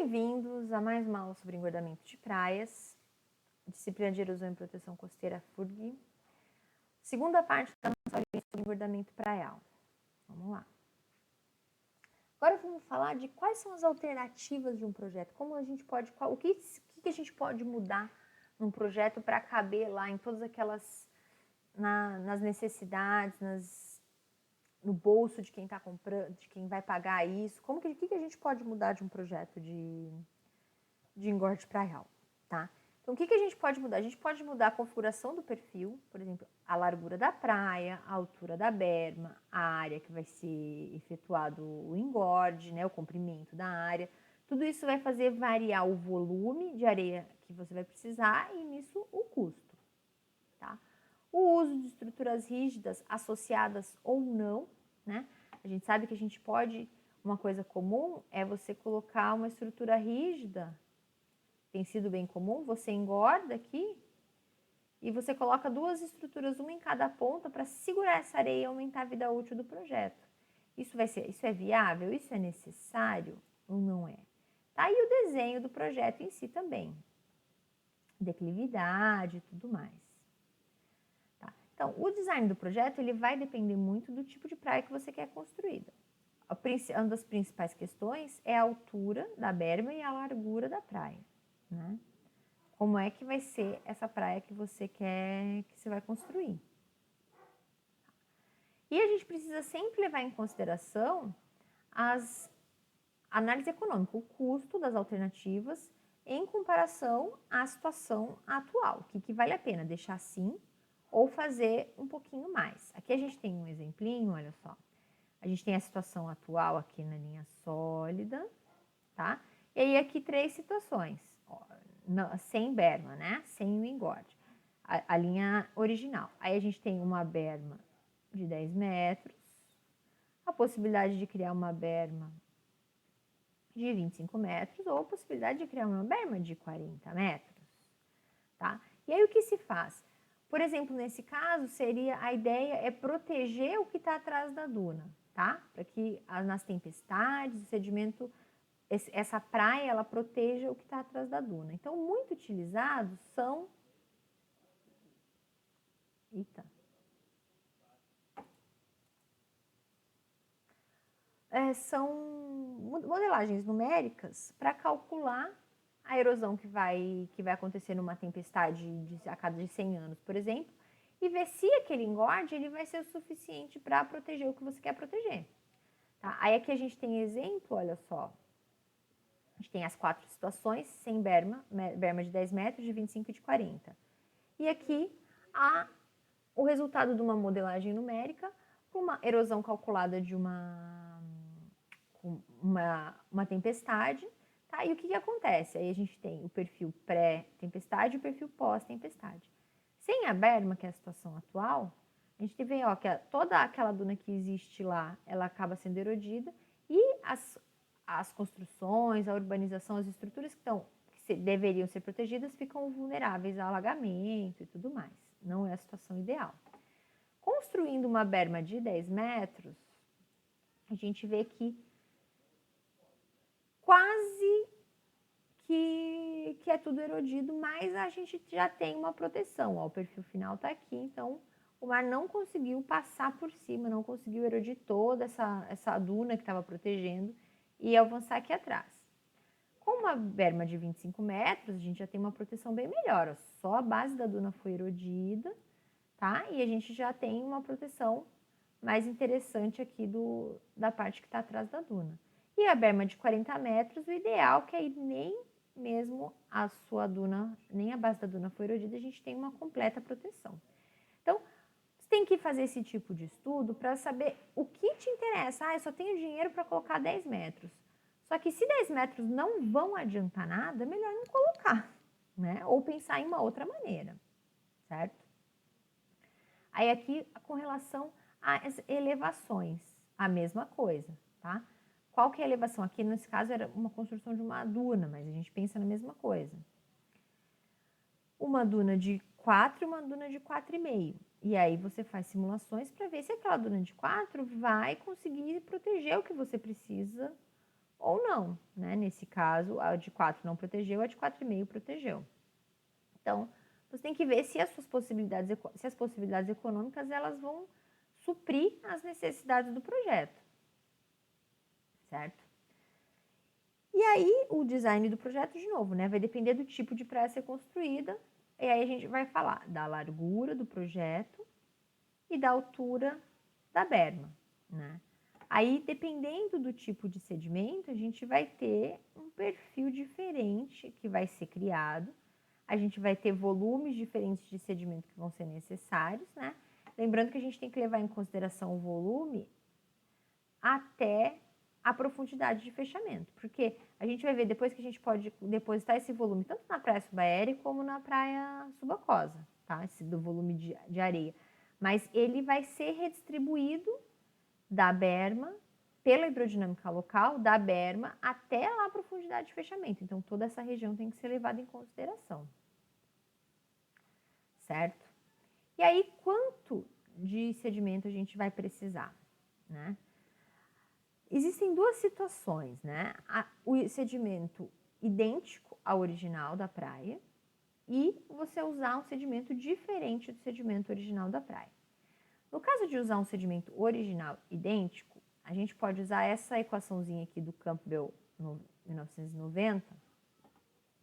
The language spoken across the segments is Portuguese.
Bem-vindos a mais uma aula sobre engordamento de praias, disciplina de erosão e proteção costeira FURG, segunda parte da nossa aula sobre engordamento praial. Vamos lá. Agora vamos falar de quais são as alternativas de um projeto, como a gente pode, o que a gente pode mudar num projeto para caber lá em todas aquelas, nas necessidades, no bolso de quem está comprando, de quem vai pagar isso, o que a gente pode mudar de um projeto de engorde praial, tá? Então, o que a gente pode mudar? A gente pode mudar a configuração do perfil, por exemplo, a largura da praia, a altura da berma, a área que vai ser efetuado o engorde, né, o comprimento da área. Tudo isso vai fazer variar o volume de areia que você vai precisar e, nisso, o custo, tá? O uso de estruturas rígidas associadas ou não, né? A gente sabe que a gente pode, uma coisa comum é você colocar uma estrutura rígida, tem sido bem comum, você engorda aqui e você coloca duas estruturas, uma em cada ponta, para segurar essa areia e aumentar a vida útil do projeto. Isso é viável? Isso é necessário ou não é? Tá? E o desenho do projeto em si também. Declividade e tudo mais. Tá? Então, o design do projeto ele vai depender muito do tipo de praia que você quer construída. Uma das principais questões é a altura da berma e a largura da praia, né? Como é que vai ser essa praia que você quer, que você vai construir. E a gente precisa sempre levar em consideração as análise econômica, o custo das alternativas em comparação à situação atual. O que vale a pena deixar assim ou fazer um pouquinho mais. Aqui a gente tem um exemplinho, olha só. A gente tem a situação atual aqui na linha sólida, tá? E aí aqui 3 situações, sem berma, né? Sem o engorde. A linha original. Aí a gente tem uma berma de 10 metros, a possibilidade de criar uma berma de 25 metros ou a possibilidade de criar uma berma de 40 metros, tá? E aí o que se faz? Por exemplo, nesse caso, a ideia é proteger o que está atrás da duna, tá? Para que nas tempestades, o sedimento, essa praia, ela proteja o que está atrás da duna. Então, muito utilizados são... são modelagens numéricas para calcular a erosão que vai acontecer numa tempestade a cada 100 anos, por exemplo, e ver se aquele engorde ele vai ser o suficiente para proteger o que você quer proteger. Tá? Aí aqui a gente tem exemplo, olha só, a gente tem as 4 situações, sem berma de 10 metros, de 25 e de 40. E aqui o resultado de uma modelagem numérica com uma erosão calculada de uma tempestade, tá? E o que acontece? Aí a gente tem o perfil pré-tempestade e o perfil pós-tempestade. Sem a berma, que é a situação atual, a gente vê que toda aquela duna que existe lá, ela acaba sendo erodida e as construções, a urbanização, as estruturas que deveriam ser protegidas ficam vulneráveis a alagamento e tudo mais. Não é a situação ideal. Construindo uma berma de 10 metros, a gente vê que quase que é tudo erodido, mas a gente já tem uma proteção. O perfil final está aqui, então o mar não conseguiu passar por cima, não conseguiu erodir toda essa duna que estava protegendo e avançar aqui atrás. Com uma berma de 25 metros, a gente já tem uma proteção bem melhor. Só a base da duna foi erodida, tá? E a gente já tem uma proteção mais interessante aqui da parte que está atrás da duna. E a berma de 40 metros, o ideal é que aí nem mesmo a sua duna, nem a base da duna foi erodida, a gente tem uma completa proteção. Então, você tem que fazer esse tipo de estudo para saber o que te interessa. Eu só tenho dinheiro para colocar 10 metros. Só que se 10 metros não vão adiantar nada, é melhor não colocar, né? Ou pensar em uma outra maneira, certo? Aí aqui, com relação às elevações, a mesma coisa, tá? Qual que é a elevação? Aqui, nesse caso, era uma construção de uma duna, mas a gente pensa na mesma coisa. Uma duna de 4 e uma duna de 4,5. E aí você faz simulações para ver se aquela duna de 4 vai conseguir proteger o que você precisa ou não, né? Nesse caso, a de 4 não protegeu, a de 4,5 protegeu. Então, você tem que ver se as possibilidades econômicas elas vão suprir as necessidades do projeto, certo? E aí, o design do projeto, de novo, né? Vai depender do tipo de praia a ser construída. E aí a gente vai falar da largura do projeto e da altura da berma, né? Aí, dependendo do tipo de sedimento, a gente vai ter um perfil diferente que vai ser criado. A gente vai ter volumes diferentes de sedimento que vão ser necessários, né? Lembrando que a gente tem que levar em consideração o volume até a profundidade de fechamento, porque a gente vai ver depois que a gente pode depositar esse volume tanto na praia subaérea como na praia subaquosa, tá? Esse do volume de areia. Mas ele vai ser redistribuído da berma, pela hidrodinâmica local, da berma até lá a profundidade de fechamento. Então, toda essa região tem que ser levada em consideração. Certo? E aí, quanto de sedimento a gente vai precisar, né? Existem duas situações, né? O sedimento idêntico ao original da praia e você usar um sedimento diferente do sedimento original da praia. No caso de usar um sedimento original idêntico, a gente pode usar essa equaçãozinha aqui do Campbell, no 1990,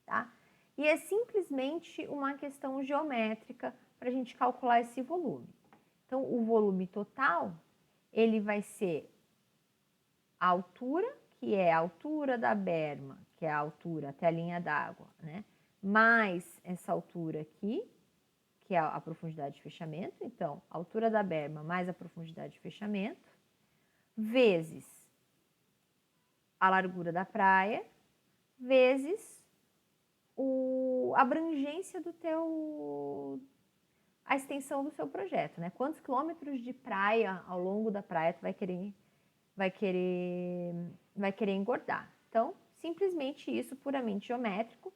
tá? E é simplesmente uma questão geométrica para a gente calcular esse volume. Então, o volume total, ele vai ser a altura, que é a altura da berma, que é a altura até a linha d'água, né? Mais essa altura aqui, que é a profundidade de fechamento. Então, a altura da berma mais a profundidade de fechamento, vezes a largura da praia, vezes a abrangência a extensão do seu projeto, né? Quantos quilômetros de praia ao longo da praia tu vai querer engordar. Então, simplesmente isso, puramente geométrico,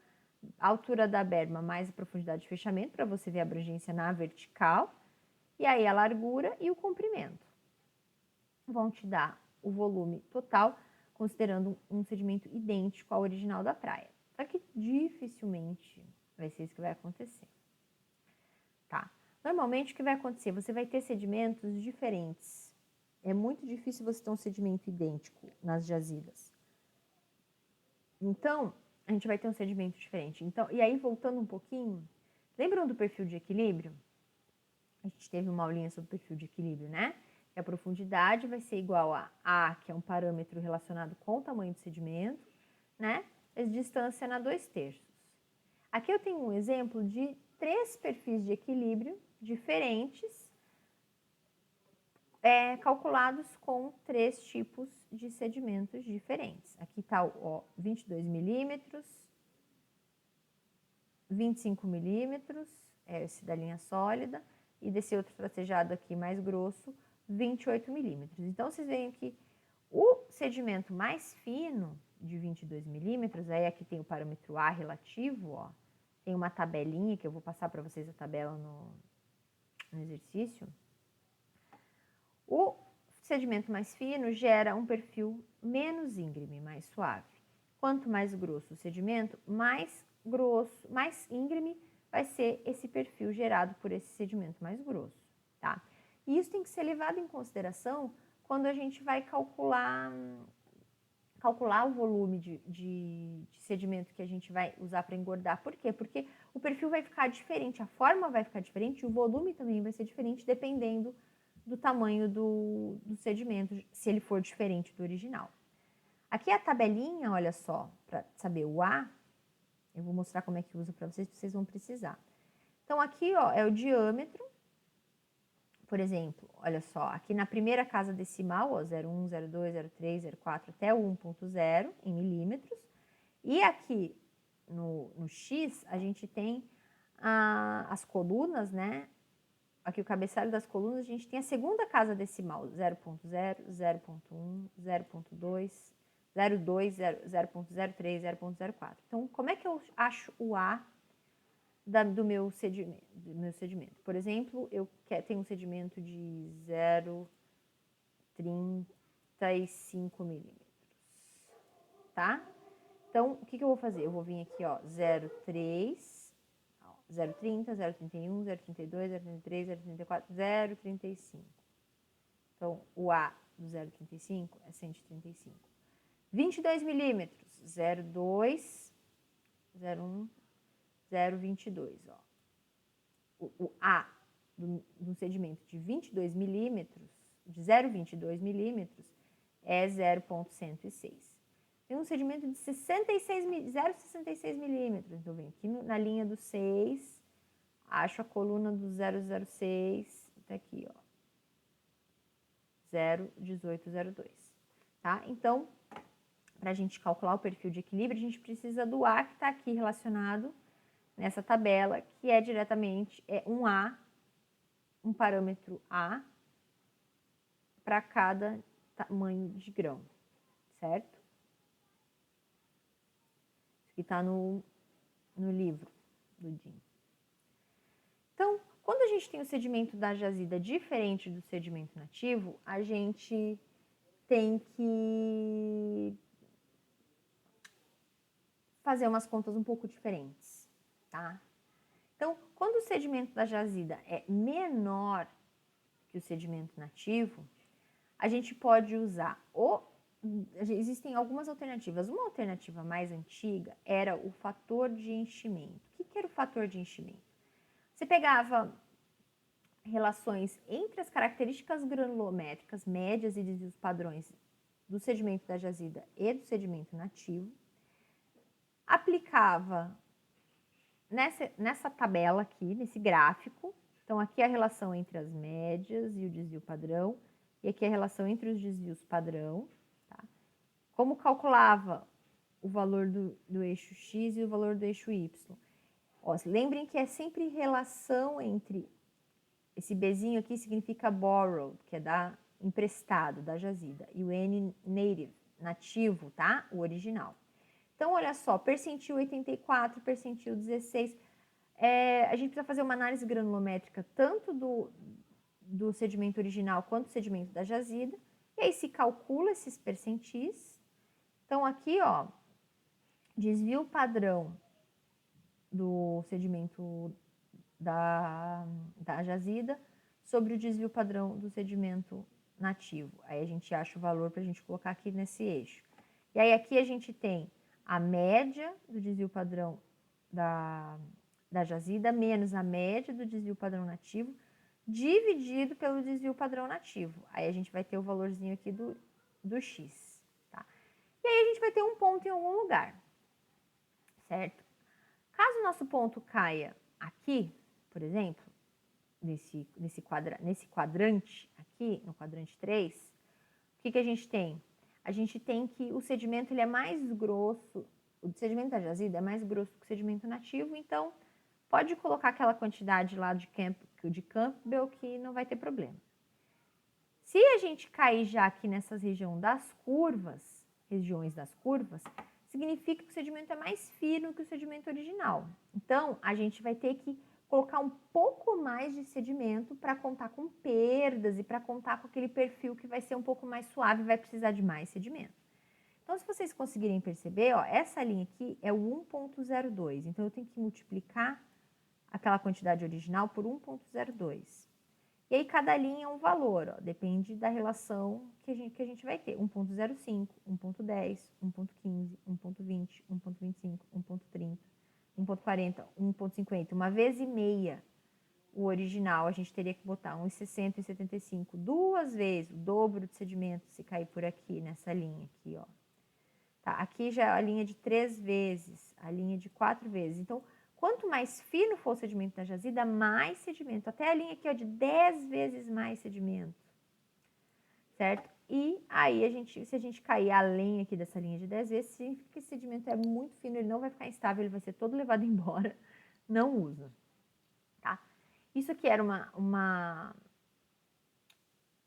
a altura da berma mais a profundidade de fechamento, para você ver a abrangência na vertical, e aí a largura e o comprimento. Vão te dar o volume total, considerando um sedimento idêntico ao original da praia. Só que dificilmente vai ser isso que vai acontecer. Tá? Normalmente, o que vai acontecer? Você vai ter sedimentos diferentes. É muito difícil você ter um sedimento idêntico nas jazidas. Então, a gente vai ter um sedimento diferente. Então, e aí, voltando um pouquinho, lembram do perfil de equilíbrio? A gente teve uma aulinha sobre perfil de equilíbrio, né? E a profundidade vai ser igual a A, que é um parâmetro relacionado com o tamanho do sedimento, né? A distância na 2/3. Aqui eu tenho um exemplo de 3 perfis de equilíbrio diferentes, calculados com 3 tipos de sedimentos diferentes. Aqui está o 22 milímetros, 25 milímetros, esse da linha sólida, e desse outro tracejado aqui mais grosso, 28 milímetros. Então, vocês veem que o sedimento mais fino, de 22 milímetros, aí aqui tem o parâmetro A relativo, ó, tem uma tabelinha, que eu vou passar para vocês a tabela no exercício. O sedimento mais fino gera um perfil menos íngreme, mais suave. Quanto mais grosso o sedimento, mais íngreme vai ser esse perfil gerado por esse sedimento mais grosso, tá? E isso tem que ser levado em consideração quando a gente vai calcular o volume de sedimento que a gente vai usar para engordar. Por quê? Porque o perfil vai ficar diferente, a forma vai ficar diferente, o volume também vai ser diferente, dependendo do tamanho do sedimento, se ele for diferente do original. Aqui a tabelinha, olha só, para saber o A, eu vou mostrar como é que usa para vocês vão precisar. Então, aqui, ó, é o diâmetro. Por exemplo, olha só, aqui na primeira casa decimal, ó, 0,1, 0,2, 0,3, 0,4 até o 1,0 em milímetros. E aqui no X, a gente tem as colunas, né? Aqui o cabeçalho das colunas, a gente tem a segunda casa decimal, 0,0, 0,1, 0,2, 0,2, 0,03, 0,04. Então, como é que eu acho o A do meu sedimento? Por exemplo, eu tenho um sedimento de 0,35 milímetros. tá? Então, o que eu vou fazer? Eu vou vir aqui, ó, 0,3, 0,30, 0,31, 0,32, 0,33, 0,34, 0,35. Então, o A do 0,35 é 135. 22 milímetros, 0,2, 0,1, 0,22, ó. O A do sedimento de 22 milímetros, de 0,22 milímetros, é 0,106. Tem um sedimento de 0,66 milímetros. Então, vem aqui na linha do 6, acho a coluna do 0,06, tá aqui, ó. 0,1802, tá? Então, para a gente calcular o perfil de equilíbrio, a gente precisa do A que está aqui relacionado nessa tabela, que é diretamente um A, um parâmetro A, para cada tamanho de grão, certo? Isso aqui está no livro do DIN. Então, quando a gente tem o sedimento da jazida diferente do sedimento nativo, a gente tem que fazer umas contas um pouco diferentes, tá? Então, quando o sedimento da jazida é menor que o sedimento nativo, a gente pode usar existem algumas alternativas. Uma alternativa mais antiga era o fator de enchimento. O que era o fator de enchimento? Você pegava relações entre as características granulométricas médias e desvios padrões do sedimento da jazida e do sedimento nativo, aplicava nessa tabela aqui, nesse gráfico. Então, aqui é a relação entre as médias e o desvio padrão, e aqui é a relação entre os desvios padrão. Tá? Como calculava o valor do eixo X e o valor do eixo Y? Ó, lembrem que é sempre relação entre... Esse Bzinho aqui significa borrowed, que é emprestado, da jazida. E o N, native, nativo, tá? O original. Então, olha só, percentil 84, percentil 16. A gente precisa fazer uma análise granulométrica tanto do sedimento original quanto do sedimento da jazida. E aí se calcula esses percentis. Então, aqui, ó, desvio padrão do sedimento da jazida sobre o desvio padrão do sedimento nativo. Aí a gente acha o valor para a gente colocar aqui nesse eixo. E aí aqui a gente tem a média do desvio padrão da jazida menos a média do desvio padrão nativo dividido pelo desvio padrão nativo. Aí a gente vai ter o valorzinho aqui do X. Tá? E aí a gente vai ter um ponto em algum lugar, certo? Caso o nosso ponto caia aqui, por exemplo, nesse quadrante aqui, no quadrante 3, o que a gente tem? A gente tem que o sedimento ele é mais grosso, o sedimento da jazida é mais grosso que o sedimento nativo, então pode colocar aquela quantidade lá de Campbell que não vai ter problema. Se a gente cair já aqui nessas regiões das curvas, significa que o sedimento é mais fino que o sedimento original. Então, a gente vai ter que colocar um pouco mais de sedimento para contar com perdas e para contar com aquele perfil que vai ser um pouco mais suave e vai precisar de mais sedimento. Então, se vocês conseguirem perceber, ó, essa linha aqui é o 1,02. Então, eu tenho que multiplicar aquela quantidade original por 1,02. E aí, cada linha é um valor, ó, depende da relação que a gente vai ter. 1,05, 1,10, 1,15, 1,20, 1,25, 1,30, 1,40, 1,50. Uma vez e meia o original, a gente teria que botar 1,60 e 75. Duas vezes o dobro de sedimento se cair por aqui, nessa linha aqui, ó. Tá? Aqui já é a linha de 3 vezes, a linha de 4 vezes. Então, quanto mais fino for o sedimento da jazida, mais sedimento. Até a linha aqui, ó, de 10 vezes mais sedimento. Certo? E aí, se a gente cair além aqui dessa linha de 10 vezes, significa que esse sedimento é muito fino, ele não vai ficar instável, ele vai ser todo levado embora. Não usa. Tá? Isso aqui era uma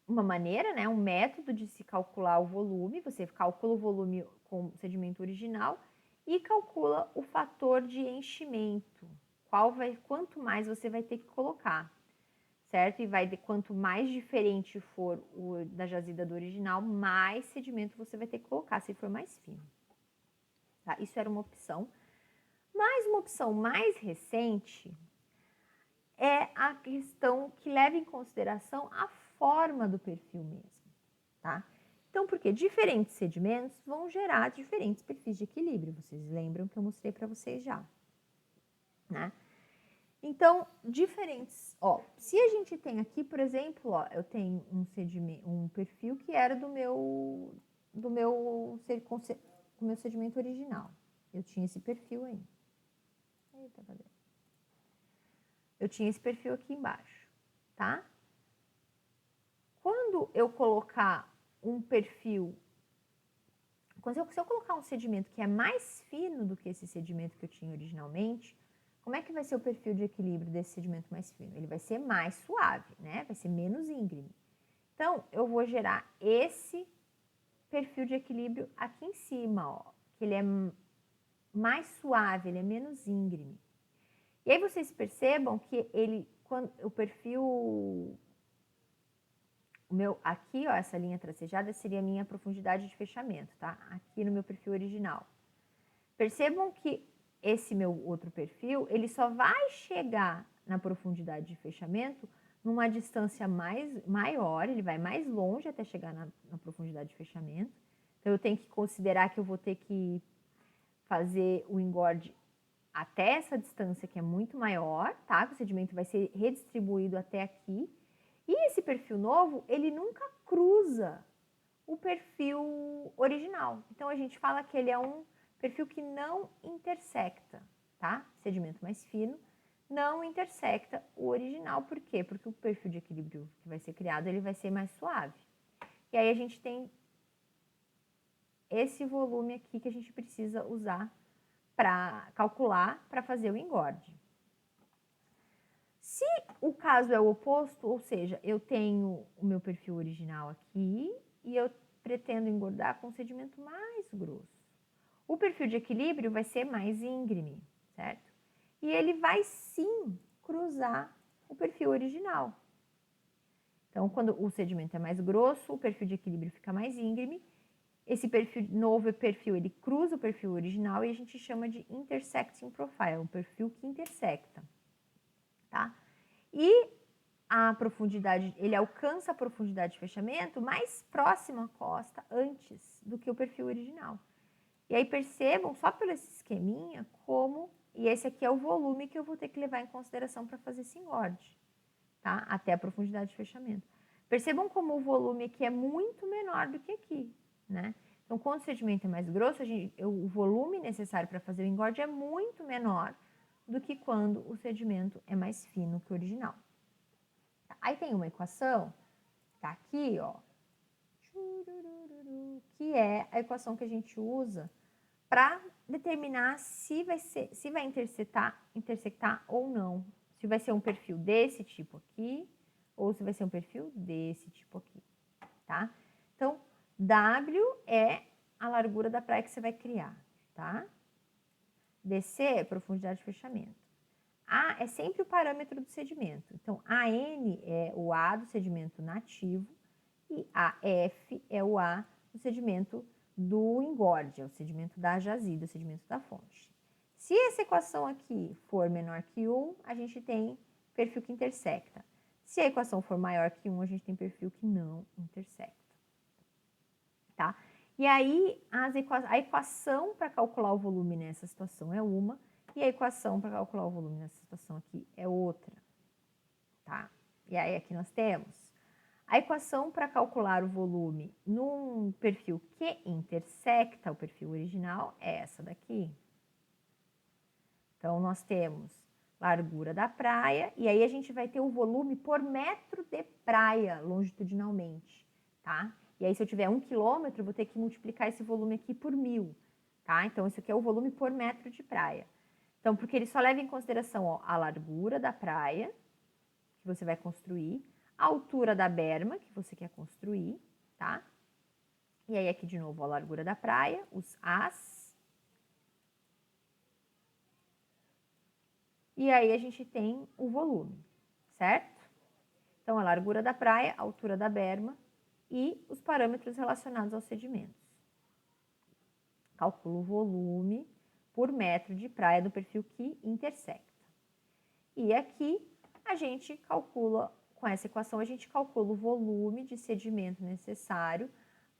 maneira, né, um método de se calcular o volume. Você calcula o volume com o sedimento original e calcula o fator de enchimento. Quanto mais você vai ter que colocar, certo? E quanto mais diferente for o da jazida do original, mais sedimento você vai ter que colocar, se for mais fino. Tá? Isso era uma opção. Mas uma opção mais recente é a questão que leva em consideração a forma do perfil mesmo, tá? Então, porque diferentes sedimentos vão gerar diferentes perfis de equilíbrio. Vocês lembram que eu mostrei para vocês já, né? Então, diferentes, ó, se a gente tem aqui, por exemplo, ó, eu tenho um perfil que era do meu sedimento original. Eu tinha esse perfil aí. Eita, cadê? Eu tinha esse perfil aqui embaixo, tá? Quando eu colocar um perfil, se eu colocar um sedimento que é mais fino do que esse sedimento que eu tinha originalmente, como é que vai ser o perfil de equilíbrio desse sedimento mais fino? Ele vai ser mais suave, né? Vai ser menos íngreme. Então, eu vou gerar esse perfil de equilíbrio aqui em cima, ó, que ele é mais suave, ele é menos íngreme. E aí vocês percebam que quando o perfil aqui, ó, essa linha tracejada seria a minha profundidade de fechamento, tá? Aqui no meu perfil original. Percebam que esse meu outro perfil, ele só vai chegar na profundidade de fechamento numa distância maior, ele vai mais longe até chegar na profundidade de fechamento. Então, eu tenho que considerar que eu vou ter que fazer o engorde até essa distância que é muito maior, tá? O sedimento vai ser redistribuído até aqui. E esse perfil novo, ele nunca cruza o perfil original. Então, a gente fala que ele é um perfil que não intersecta, tá? Sedimento mais fino não intersecta o original. Por quê? Porque o perfil de equilíbrio que vai ser criado, ele vai ser mais suave. E aí a gente tem esse volume aqui que a gente precisa usar para calcular, para fazer o engorde. Se o caso é o oposto, ou seja, eu tenho o meu perfil original aqui e eu pretendo engordar com sedimento mais grosso. O perfil de equilíbrio vai ser mais íngreme, certo? E ele vai sim cruzar o perfil original. Então, quando o sedimento é mais grosso, o perfil de equilíbrio fica mais íngreme. Esse perfil novo perfil, ele cruza o perfil original e a gente chama de intersecting profile, um perfil que intersecta, tá? E a profundidade, ele alcança a profundidade de fechamento mais próxima à costa antes do que o perfil original. E aí percebam, só pelo esse esqueminha, como, e esse aqui é o volume que eu vou ter que levar em consideração para fazer esse engorde, tá? Até a profundidade de fechamento. Percebam como o volume aqui é muito menor do que aqui, né? Então, quando o sedimento é mais grosso, o volume necessário para fazer o engorde é muito menor do que quando o sedimento é mais fino que o original. Aí tem uma equação, tá aqui, ó, que é a equação que a gente usa para determinar se vai intersectar ou não. Se vai ser um perfil desse tipo aqui ou se vai ser um perfil desse tipo aqui, tá? Então, W é a largura da praia que você vai criar, tá? DC é profundidade de fechamento. A é sempre o parâmetro do sedimento. Então, AN é o A do sedimento nativo e AF é o A do sedimento do engorde, é o sedimento da jazida, o sedimento da fonte. Se essa equação aqui for menor que 1, a gente tem perfil que intersecta. Se a equação for maior que 1, a gente tem perfil que não intersecta. Tá? E aí, a equação para calcular o volume nessa situação é uma, e a equação para calcular o volume nessa situação aqui é outra, tá? E aí aqui nós temos a equação para calcular o volume num perfil que intersecta o perfil original é essa daqui. Então, nós temos largura da praia, e aí a gente vai ter o volume por metro de praia, longitudinalmente, tá? E aí, se eu tiver 1 quilômetro, eu vou ter que multiplicar esse volume aqui por 1000, tá? Então, isso aqui é o volume por metro de praia. Então, porque ele só leva em consideração, ó, a largura da praia, que você vai construir, a altura da berma, que você quer construir, tá? E aí, aqui de novo, a largura da praia, os As. E aí, a gente tem o volume, certo? Então, a largura da praia, a altura da berma e os parâmetros relacionados aos sedimentos. calcula o volume por metro de praia do perfil que intersecta. E aqui a gente calcula, com essa equação, a gente calcula o volume de sedimento necessário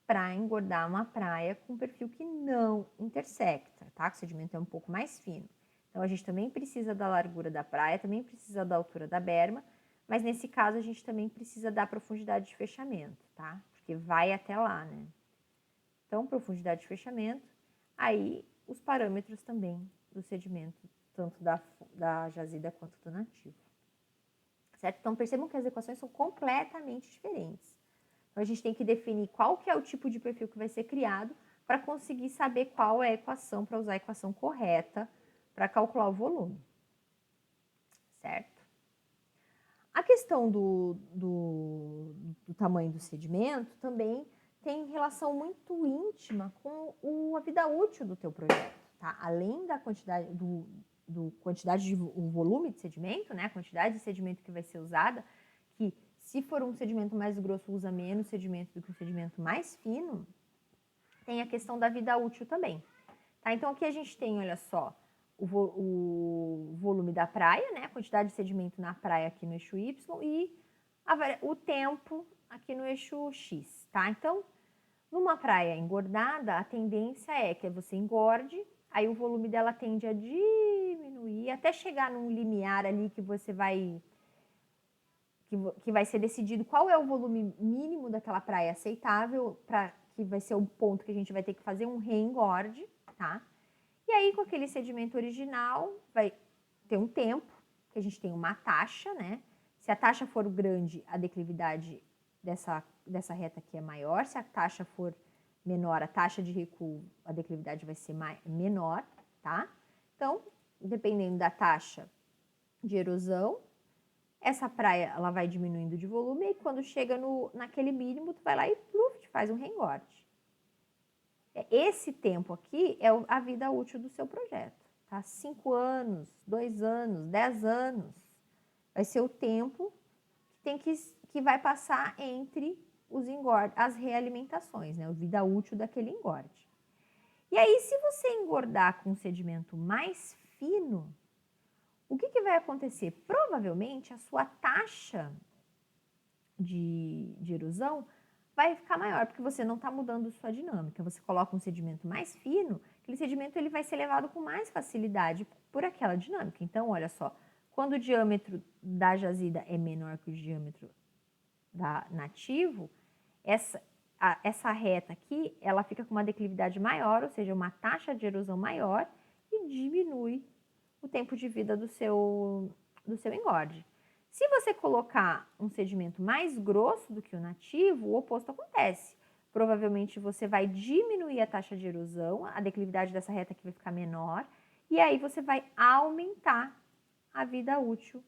para engordar uma praia com perfil que não intersecta, tá? O sedimento é um pouco mais fino. Então, a gente também precisa da largura da praia, também precisa da altura da berma, mas nesse caso a gente também precisa da profundidade de fechamento, tá? Porque vai até lá, né? Então, profundidade de fechamento, aí os parâmetros também do sedimento, tanto da jazida quanto do nativo. Certo? Então, percebam que as equações são completamente diferentes. Então, a gente tem que definir qual que é o tipo de perfil que vai ser criado para conseguir saber qual é a equação, para usar a equação correta para calcular o volume. Certo? A questão do tamanho do sedimento também tem relação muito íntima com a vida útil do teu projeto, tá? Além da quantidade o volume de sedimento, né? A quantidade de sedimento que vai ser usada, que se for um sedimento mais grosso, usa menos sedimento do que um sedimento mais fino, tem a questão da vida útil também, tá? Então, aqui a gente tem, olha só, o volume da praia, né? A quantidade de sedimento na praia aqui no eixo Y e o tempo aqui no eixo X, tá? Então, numa praia engordada, a tendência é que você engorde, aí o volume dela tende a diminuir até chegar num limiar ali que você vai que vai ser decidido qual é o volume mínimo daquela praia aceitável, para que vai ser o ponto que a gente vai ter que fazer um reengorde, tá? E aí, com aquele sedimento original, vai ter um tempo, que a gente tem uma taxa, né? Se a taxa for grande, a declividade dessa reta aqui é maior. Se a taxa for menor, a taxa de recuo, a declividade vai ser menor, tá? Então, dependendo da taxa de erosão, essa praia ela vai diminuindo de volume e quando chega naquele mínimo, tu vai lá e pluf, faz um reengorde. Esse tempo aqui é a vida útil do seu projeto, tá? 5 anos, 2 anos, 10 anos. Vai ser o tempo que vai passar entre os engordes, as realimentações, né? A vida útil daquele engorde. E aí, se você engordar com um sedimento mais fino, o que vai acontecer? Provavelmente a sua taxa de erosão vai ficar maior, porque você não está mudando sua dinâmica. Você coloca um sedimento mais fino, aquele sedimento ele vai ser levado com mais facilidade por aquela dinâmica. Então, olha só, quando o diâmetro da jazida é menor que o diâmetro da nativo, essa reta aqui, ela fica com uma declividade maior, ou seja, uma taxa de erosão maior e diminui o tempo de vida do seu engorde. Se você colocar um sedimento mais grosso do que o nativo, o oposto acontece. Provavelmente você vai diminuir a taxa de erosão, a declividade dessa reta aqui vai ficar menor, e aí você vai aumentar a vida útil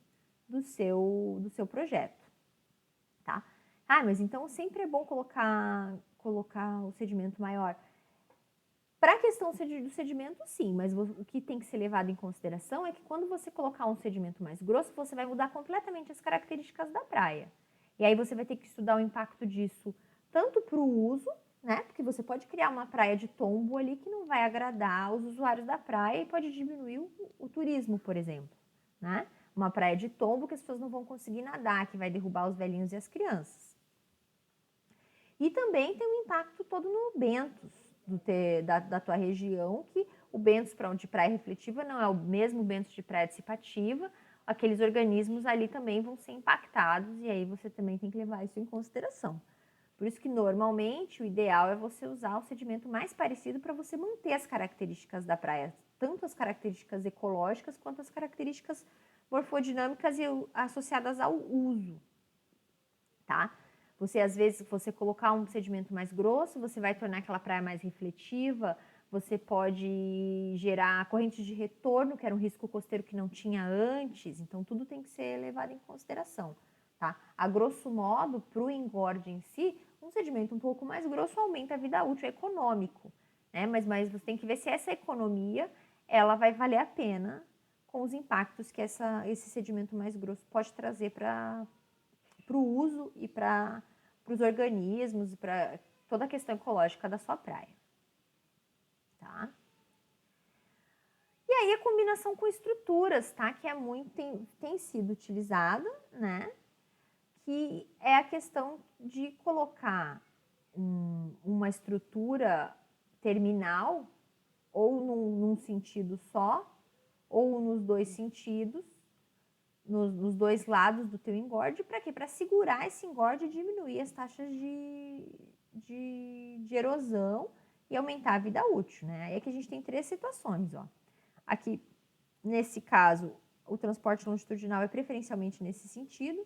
do seu projeto, tá? Ah, mas então sempre é bom colocar o sedimento maior. Para a questão do sedimento, sim, mas o que tem que ser levado em consideração é que quando você colocar um sedimento mais grosso, você vai mudar completamente as características da praia. E aí você vai ter que estudar o impacto disso tanto para o uso, né? Porque você pode criar uma praia de tombo ali que não vai agradar os usuários da praia e pode diminuir o turismo, por exemplo, né? Uma praia de tombo que as pessoas não vão conseguir nadar, que vai derrubar os velhinhos e as crianças. E também tem um impacto todo no bentos da tua região, que o bentos de praia refletiva não é o mesmo bentos de praia dissipativa, aqueles organismos ali também vão ser impactados e aí você também tem que levar isso em consideração. Por isso que normalmente o ideal é você usar o sedimento mais parecido para você manter as características da praia, tanto as características ecológicas quanto as características morfodinâmicas e associadas ao uso, tá? Você, às vezes, você colocar um sedimento mais grosso, você vai tornar aquela praia mais refletiva, você pode gerar correntes de retorno, que era um risco costeiro que não tinha antes, então tudo tem que ser levado em consideração, tá? A grosso modo, para o engorde em si, um sedimento um pouco mais grosso aumenta a vida útil, é econômico, né? Mas você tem que ver se essa economia, ela vai valer a pena com os impactos que esse sedimento mais grosso pode trazer para o uso e para os organismos e para toda a questão ecológica da sua praia. tá? E aí a combinação com estruturas, tá? Que é muito, tem sido utilizada, né? Que é a questão de colocar uma estrutura terminal ou num sentido só, ou nos dois sentidos, nos dois lados do teu engorde, para quê? Para segurar esse engorde e diminuir as taxas de erosão e aumentar a vida útil, né? Aí é que a gente tem 3 situações, ó. Aqui, nesse caso, o transporte longitudinal é preferencialmente nesse sentido.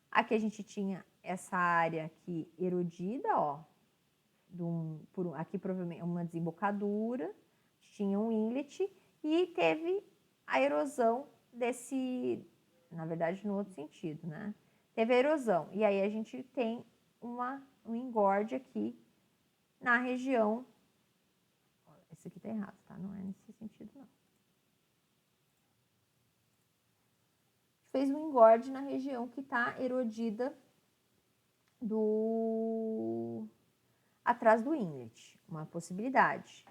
Aqui a gente tinha essa área aqui erodida, ó, aqui provavelmente uma desembocadura, tinha um inlet e teve a erosão desse, na verdade no outro sentido, né? Teve a erosão e aí a gente tem um engorde aqui na região, esse aqui tá errado, tá? Não é nesse sentido não. Fez um engorde na região que está erodida atrás do inlet, uma possibilidade.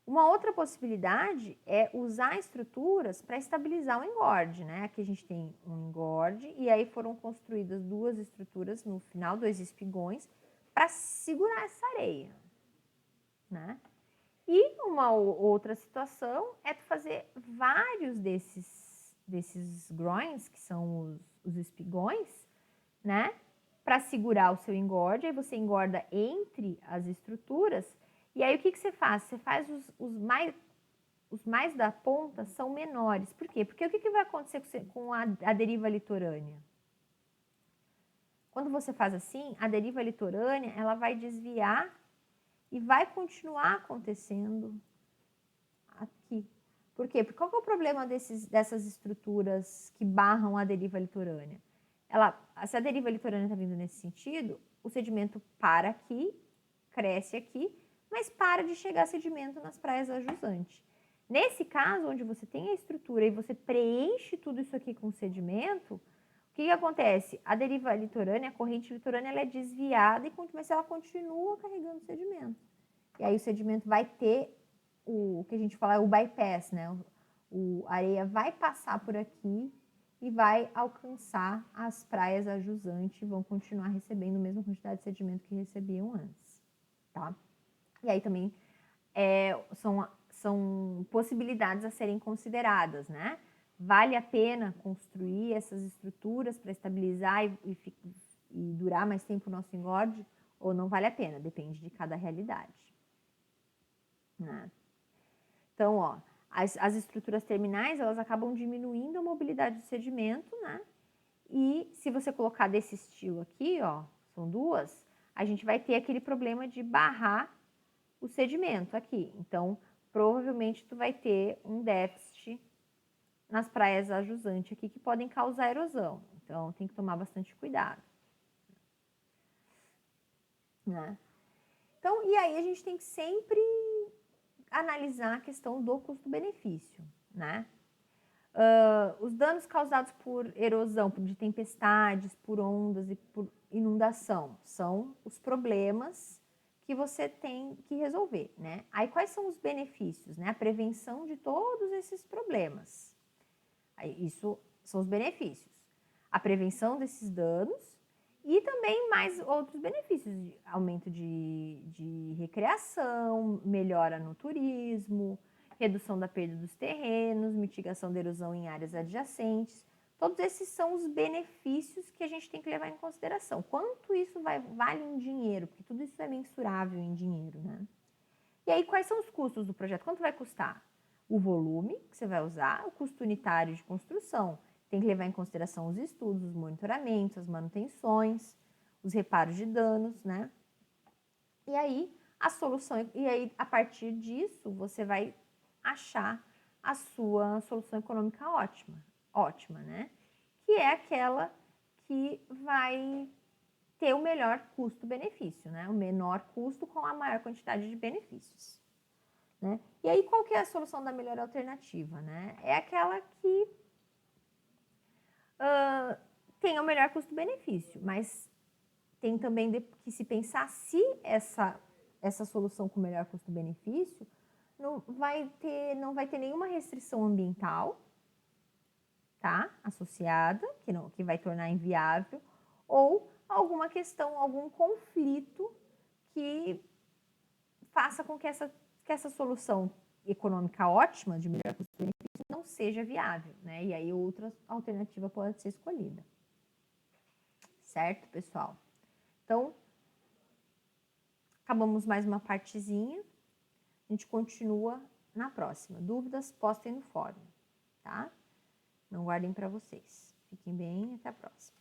Uma outra possibilidade é usar estruturas para estabilizar o engorde, né? Aqui a gente tem um engorde e aí foram construídas 2 estruturas no final, 2 espigões, para segurar essa areia, né? E uma outra situação é tu fazer vários desses groins, que são os espigões, né? Para segurar o seu engorde, aí você engorda entre as estruturas, e aí o que você faz? Você faz os mais da ponta são menores. Por quê? Porque o que vai acontecer com a deriva litorânea? Quando você faz assim, a deriva litorânea, ela vai desviar e vai continuar acontecendo aqui. Por quê? Porque qual que é o problema dessas estruturas que barram a deriva litorânea? Se a deriva litorânea está vindo nesse sentido, o sedimento para aqui, cresce aqui, mas para de chegar sedimento nas praias ajusantes. Nesse caso, onde você tem a estrutura e você preenche tudo isso aqui com sedimento, o que acontece? A deriva litorânea, a corrente litorânea, ela é desviada, mas ela continua carregando sedimento. E aí o sedimento vai ter o que a gente fala é o bypass, né? A areia vai passar por aqui e vai alcançar as praias ajusantes e vão continuar recebendo a mesma quantidade de sedimento que recebiam antes, tá? E aí também são possibilidades a serem consideradas, né? Vale a pena construir essas estruturas para estabilizar e durar mais tempo o nosso engorde ou não vale a pena? Depende de cada realidade, né? Então, ó, as estruturas terminais, elas acabam diminuindo a mobilidade do sedimento, né? E se você colocar desse estilo aqui, ó, são 2, a gente vai ter aquele problema de barrar o sedimento aqui. Então, provavelmente tu vai ter um déficit nas praias ajusantes aqui que podem causar erosão. Então, tem que tomar bastante cuidado, né? Então, e aí a gente tem que sempre analisar a questão do custo-benefício, né? Os danos causados por erosão, de tempestades, por ondas e por inundação, são os problemas que você tem que resolver, né? Aí quais são os benefícios, né? A prevenção de todos esses problemas. Aí, isso são os benefícios. A prevenção desses danos e também mais outros benefícios, de aumento de recreação, melhora no turismo, redução da perda dos terrenos, mitigação da erosão em áreas adjacentes. Todos esses são os benefícios que a gente tem que levar em consideração. Quanto isso vale em dinheiro? Porque tudo isso é mensurável em dinheiro, né? E aí, quais são os custos do projeto? Quanto vai custar? O volume que você vai usar, o custo unitário de construção. Tem que levar em consideração os estudos, os monitoramentos, as manutenções, os reparos de danos, né? E aí, a solução, e aí, a partir disso, você vai achar a sua solução econômica ótima, né? Que é aquela que vai ter o melhor custo-benefício, né? O menor custo com a maior quantidade de benefícios, né? E aí, qual que é a solução da melhor alternativa, né? É aquela que tem o melhor custo-benefício, mas tem também que se pensar se essa solução com melhor custo-benefício não vai ter nenhuma restrição ambiental, tá? Associada, que vai tornar inviável, ou alguma questão, algum conflito que faça com que essa solução econômica ótima, de melhor custo-benefício, não seja viável, né? E aí outra alternativa pode ser escolhida. Certo, pessoal? Então, acabamos mais uma partezinha. A gente continua na próxima. Dúvidas, postem no fórum, tá? Não guardem para vocês. Fiquem bem, até a próxima.